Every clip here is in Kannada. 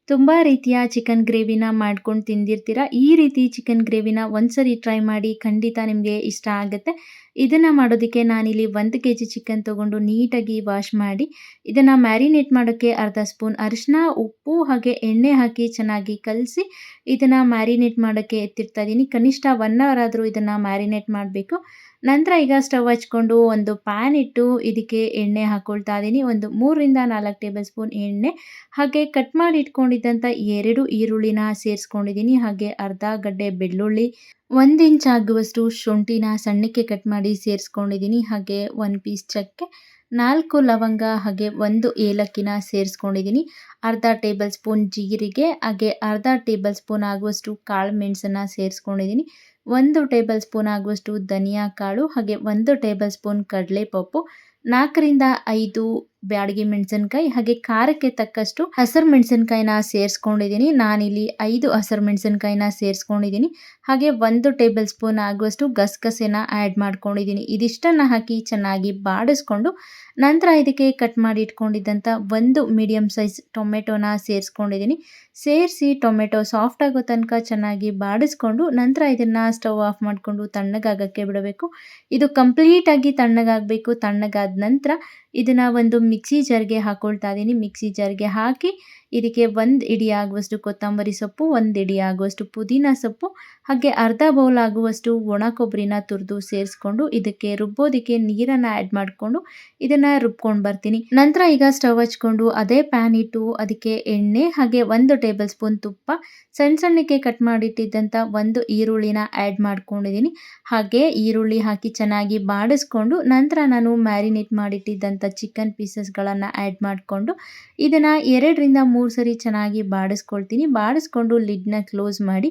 ತುಂಬ ರೀತಿಯ ಚಿಕನ್ ಗ್ರೇವಿನ ಮಾಡ್ಕೊಂಡು ತಿಂದಿರ್ತೀರ. ಈ ರೀತಿ ಚಿಕನ್ ಗ್ರೇವಿನ ಒಂದ್ಸರಿ ಟ್ರೈ ಮಾಡಿ ಖಂಡಿತ ನಿಮಗೆ ಇಷ್ಟ ಆಗುತ್ತೆ. ಇದನ್ನು ಮಾಡೋದಕ್ಕೆ ನಾನಿಲ್ಲಿ 1 ಕೆಜಿ ಚಿಕನ್ ತೊಗೊಂಡು ನೀಟಾಗಿ ವಾಶ್ ಮಾಡಿ ಇದನ್ನು ಮ್ಯಾರಿನೇಟ್ ಮಾಡೋಕ್ಕೆ ಅರ್ಧ ಸ್ಪೂನ್ ಅರಿಶಿನ, ಉಪ್ಪು ಹಾಗೆ ಎಣ್ಣೆ ಹಾಕಿ ಚೆನ್ನಾಗಿ ಕಲಸಿ ಇದನ್ನು ಮ್ಯಾರಿನೇಟ್ ಮಾಡೋಕ್ಕೆ ಎತ್ತಿಡ್ತಾ ಇದ್ದೀನಿ. ಕನಿಷ್ಠ 1 ಅವರ್ ಆದರೂ ಇದನ್ನು ಮ್ಯಾರಿನೇಟ್ ಮಾಡಬೇಕು. ನಂತರ ಈಗ ಸ್ಟವ್ ಹಚ್ಕೊಂಡು ಒಂದು ಪ್ಯಾನ್ ಇಟ್ಟು ಇದಕ್ಕೆ ಎಣ್ಣೆ ಹಾಕ್ಕೊಳ್ತಾ ಇದ್ದೀನಿ. ಒಂದು 3 ರಿಂದ 4 ಟೇಬಲ್ ಸ್ಪೂನ್ ಎಣ್ಣೆ ಹಾಗೆ ಕಟ್ ಮಾಡಿ ಇಟ್ಕೊಂಡಿದ್ದಂಥ 2 ಈರುಳ್ಳಿನ ಸೇರಿಸ್ಕೊಂಡಿದ್ದೀನಿ. ಹಾಗೆ ಅರ್ಧ ಗಡ್ಡೆ ಬೆಳ್ಳುಳ್ಳಿ, 1 ಇಂಚ್ ಆಗುವಷ್ಟು ಶುಂಠಿನ ಸಣ್ಣಕ್ಕೆ ಕಟ್ ಮಾಡಿ ಸೇರಿಸ್ಕೊಂಡಿದ್ದೀನಿ. ಹಾಗೆ 1 ಪೀಸ್ ಚಕ್ಕೆ, 4 ಲವಂಗ ಹಾಗೆ 1 ಏಲಕ್ಕಿನ ಸೇರಿಸ್ಕೊಂಡಿದ್ದೀನಿ. ಅರ್ಧ ಟೇಬಲ್ ಸ್ಪೂನ್ ಜೀರಿಗೆ ಹಾಗೆ ಅರ್ಧ ಟೇಬಲ್ ಸ್ಪೂನ್ ಆಗುವಷ್ಟು ಕಾಳು ಮೆಣಸನ್ನು ಸೇರಿಸ್ಕೊಂಡಿದ್ದೀನಿ. 1 ಟೇಬಲ್ ಸ್ಪೂನ್ ಆಗುವಷ್ಟು ಧನಿಯಾ ಕಾಳು ಹಾಗೆ 1 ಟೇಬಲ್ ಸ್ಪೂನ್ ಕಡಲೆಪಪ್ಪು, 4 ರಿಂದ 5 ಬ್ಯಾಡಗಿ ಮೆಣಸಿನಕಾಯಿ ಹಾಗೆ ಖಾರಕ್ಕೆ ತಕ್ಕಷ್ಟು ಹಸಿರು ಮೆಣಸಿನಕಾಯಿನ ಸೇರಿಸ್ಕೊಂಡಿದ್ದೀನಿ. ನಾನಿಲ್ಲಿ 5 ಹಸಿರು ಮೆಣಸಿನಕಾಯಿನ ಸೇರಿಸ್ಕೊಂಡಿದ್ದೀನಿ. ಹಾಗೆ 1 ಟೇಬಲ್ ಸ್ಪೂನ್ ಆಗುವಷ್ಟು ಗಸಗಸೆನ ಆ್ಯಡ್ ಮಾಡ್ಕೊಂಡಿದ್ದೀನಿ. ಇದಿಷ್ಟನ್ನು ಹಾಕಿ ಚೆನ್ನಾಗಿ ಬಾಡಿಸ್ಕೊಂಡು ನಂತರ ಇದಕ್ಕೆ ಕಟ್ ಮಾಡಿ ಇಟ್ಕೊಂಡಿದ್ದಂಥ 1 ಮೀಡಿಯಮ್ ಸೈಜ್ ಟೊಮೆಟೊನ ಸೇರಿಸ್ಕೊಂಡಿದ್ದೀನಿ. ಸೇರಿಸಿ ಟೊಮೆಟೊ ಸಾಫ್ಟ್ ಆಗೋ ತನಕ ಚೆನ್ನಾಗಿ ಬಾಡಿಸ್ಕೊಂಡು ನಂತರ ಇದನ್ನು ಸ್ಟವ್ ಆಫ್ ಮಾಡಿಕೊಂಡು ತಣ್ಣಗಾಗಕ್ಕೆ ಬಿಡಬೇಕು. ಇದು ಕಂಪ್ಲೀಟಾಗಿ ತಣ್ಣಗಾಗಬೇಕು. ತಣ್ಣಗಾದ ನಂತರ ಇದನ್ನು ಒಂದು ಮಿಕ್ಸಿ ಜಾರ್ಗೆ ಹಾಕ್ಕೊಳ್ತಾ ಇದ್ದೀನಿ. ಮಿಕ್ಸಿ ಜಾರ್ಗೆ ಹಾಕಿ ಇದಕ್ಕೆ 1 ಇಡಿ ಆಗುವಷ್ಟು ಕೊತ್ತಂಬರಿ ಸೊಪ್ಪು, 1 ಇಡಿ ಆಗುವಷ್ಟು ಪುದೀನ ಸೊಪ್ಪು ಹಾಗೆ ಅರ್ಧ ಬೌಲ್ ಆಗುವಷ್ಟು ಒಣ ಕೊಬ್ಬರಿನ ತುರಿದು ಸೇರಿಸ್ಕೊಂಡು ಇದಕ್ಕೆ ರುಬ್ಬೋದಕ್ಕೆ ನೀರನ್ನು ಆ್ಯಡ್ ಮಾಡಿಕೊಂಡು ಇದನ್ನು ರುಬ್ಕೊಂಡು ಬರ್ತೀನಿ. ನಂತರ ಈಗ ಸ್ಟವ್ ಹಚ್ಕೊಂಡು ಅದೇ ಪ್ಯಾನ್ ಇಟ್ಟು ಅದಕ್ಕೆ ಎಣ್ಣೆ ಹಾಗೆ 1 ಟೇಬಲ್ ಸ್ಪೂನ್ ತುಪ್ಪ, ಸಣ್ಣಕ್ಕೆ ಕಟ್ ಮಾಡಿಟ್ಟಿದ್ದಂಥ 1 ಈರುಳ್ಳಿನ ಆ್ಯಡ್ ಮಾಡ್ಕೊಂಡಿದ್ದೀನಿ. ಹಾಗೆ ಈರುಳ್ಳಿ ಹಾಕಿ ಚೆನ್ನಾಗಿ ಬಾಡಿಸ್ಕೊಂಡು ನಂತರ ನಾನು ಮ್ಯಾರಿನೇಟ್ ಮಾಡಿಟ್ಟಿದ್ದಂಥ ಚಿಕನ್ ಪೀಸಸ್ಗಳನ್ನು ಆ್ಯಡ್ ಮಾಡಿಕೊಂಡು ಇದನ್ನು 2 ರಿಂದ 3 ಸರಿ ಚೆನ್ನಾಗಿ ಬಾಡಿಸ್ಕೊಳ್ತೀನಿ. ಬಾಡಿಸ್ಕೊಂಡು ಲಿಡ್ನ ಕ್ಲೋಸ್ ಮಾಡಿ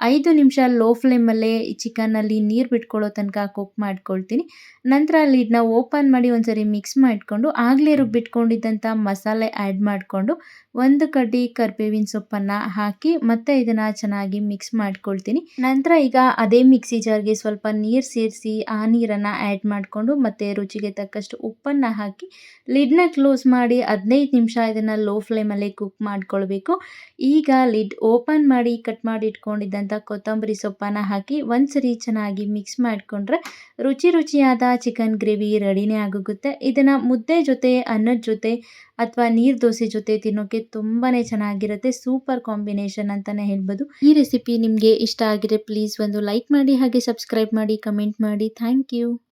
5 ನಿಮಿಷ ಲೋ ಫ್ಲೇಮಲ್ಲೇ ಚಿಕನ್ನಲ್ಲಿ ನೀರು ಬಿಟ್ಕೊಳ್ಳೋ ತನಕ ಕುಕ್ ಮಾಡ್ಕೊಳ್ತೀನಿ. ನಂತರ ಲಿಡ್ನ ಓಪನ್ ಮಾಡಿ ಒಂದ್ಸರಿ ಮಿಕ್ಸ್ ಮಾಡಿಕೊಂಡು ಆಗಲೇ ರುಬ್ಬಿಟ್ಕೊಂಡಿದ್ದಂಥ ಮಸಾಲೆ ಆ್ಯಡ್ ಮಾಡಿಕೊಂಡು 1 ಕಡ್ಡಿ ಕರಿಬೇವಿನ ಸೊಪ್ಪನ್ನು ಹಾಕಿ ಮತ್ತೆ ಇದನ್ನು ಚೆನ್ನಾಗಿ ಮಿಕ್ಸ್ ಮಾಡ್ಕೊಳ್ತೀನಿ. ನಂತರ ಈಗ ಅದೇ ಮಿಕ್ಸಿ ಜಾರ್ಗೆ ಸ್ವಲ್ಪ ನೀರು ಸೇರಿಸಿ ಆ ನೀರನ್ನು ಆ್ಯಡ್ ಮಾಡಿಕೊಂಡು ಮತ್ತೆ ರುಚಿಗೆ ತಕ್ಕಷ್ಟು ಉಪ್ಪನ್ನು ಹಾಕಿ ಲಿಡ್ನ ಕ್ಲೋಸ್ ಮಾಡಿ 15 ನಿಮಿಷ ಇದನ್ನು ಲೋ ಫ್ಲೇಮಲ್ಲಿ ಕುಕ್ ಮಾಡ್ಕೊಳ್ಬೇಕು. ಈಗ ಲಿಡ್ ಓಪನ್ ಮಾಡಿ ಕಟ್ ಮಾಡಿ ಇಟ್ಕೊಂಡಿದ್ದಂಥ ಕೊತ್ತಂಬರಿ ಸೊಪ್ಪನ್ನು ಹಾಕಿ ಒಂದ್ಸರಿ ಚೆನ್ನಾಗಿ ಮಿಕ್ಸ್ ಮಾಡಿಕೊಂಡ್ರೆ ರುಚಿಯಾದ ಚಿಕನ್ ಗ್ರೇವಿ ರೆಡಿನೇ ಆಗೋಗುತ್ತೆ. ಇದನ್ನು ಮುದ್ದೆ ಜೊತೆ, ಅನ್ನದ ಜೊತೆ ಅಥವಾ ನೀರು ದೋಸೆ ಜೊತೆ ತಿನ್ನೋಕ್ಕೆ ತುಂಬಾ ಚೆನ್ನಾಗಿರುತ್ತೆ. ಸೂಪರ್ ಕಾಂಬಿನೇಷನ್ ಅಂತಲೇ ಹೇಳ್ಬೋದು. ಈ ರೆಸಿಪಿ ನಿಮಗೆ ಇಷ್ಟ ಆಗಿದ್ರೆ ಪ್ಲೀಸ್ ಒಂದು ಲೈಕ್ ಮಾಡಿ ಹಾಗೆ ಸಬ್ಸ್ಕ್ರೈಬ್ ಮಾಡಿ, ಕಮೆಂಟ್ ಮಾಡಿ. Thank you.